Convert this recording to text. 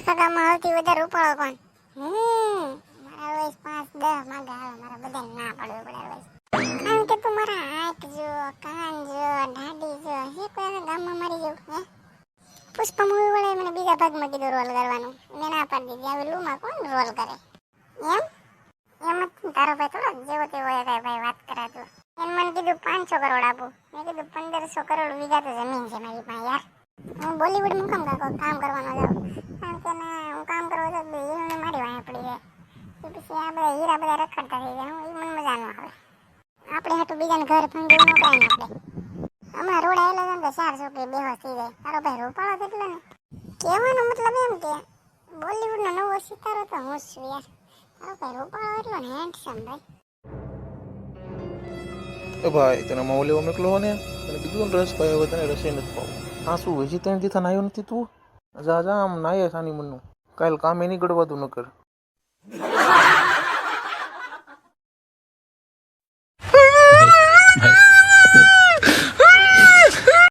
આખા ગામમાં સૌથી વધારે રૂપાળો કોણ? મારા વયસ 5-10 માંગા આવે, મારા બધાને ના પાડવું પડે વયસ. કારણ કે તું મારા આંખ જો, કાન જો, દાઢી જો, હે કોઈ આખા ગામમાં મારી જેવું હે? પુષ્પા મૂવી વાળાએ મને બીજા ભાગમાં કીધું રોલ કરવાનું, મેં ના પાડી દીધી. હવે લૂમાં કોણ રોલ કરે? એમ જ તારો ભાઈ થોડો જેવો તેવો હોય કાંઈ ભાઈ વાત કરાતું. એને મને કીધું 500 કરોડ આપું. મેં કીધું 1500 કરોડ વીઘા તો જમીન છે મારી પાસે યાર. હું બોલીવુડમાં કામ કરવાનો જાઉં? કારણ કે ના હું કામ કરવા જાઉં તો એને મારી વાંહે પડી જાય. એ પછી આ બધા હીરા બધા રખડતા થઈ જાય. એ મને મજા ન આવે. આપણે હાટું બીજાને ઘર ભાંગવું ન કાંઈ ને આપણે. હમણાં રોડ આવેલા હતા ને તો 4 છોકરી બેહોશ થઈ જાય. તારો ભાઈ રૂપાળો કેટલો ને? કહેવાનો મતલબ એમ કે બોલીવુડનો નવો સિતારો તો હું જ છું યાર. તારો ભાઈ રૂપાળો એટલો ને હેન્ડસમ ભાઈ. એ ભાઈ તને માવો મોકલો ને, તને કીધું ને રસ ભાઈ હવે તને રસે નથી પાવું. હા શું હજી 3 દિવસ નાયો નથી તું? જા જા આમ નાયે સાની મનનું. કાલ કામે નીકળવા તું ન કર. ભાઈ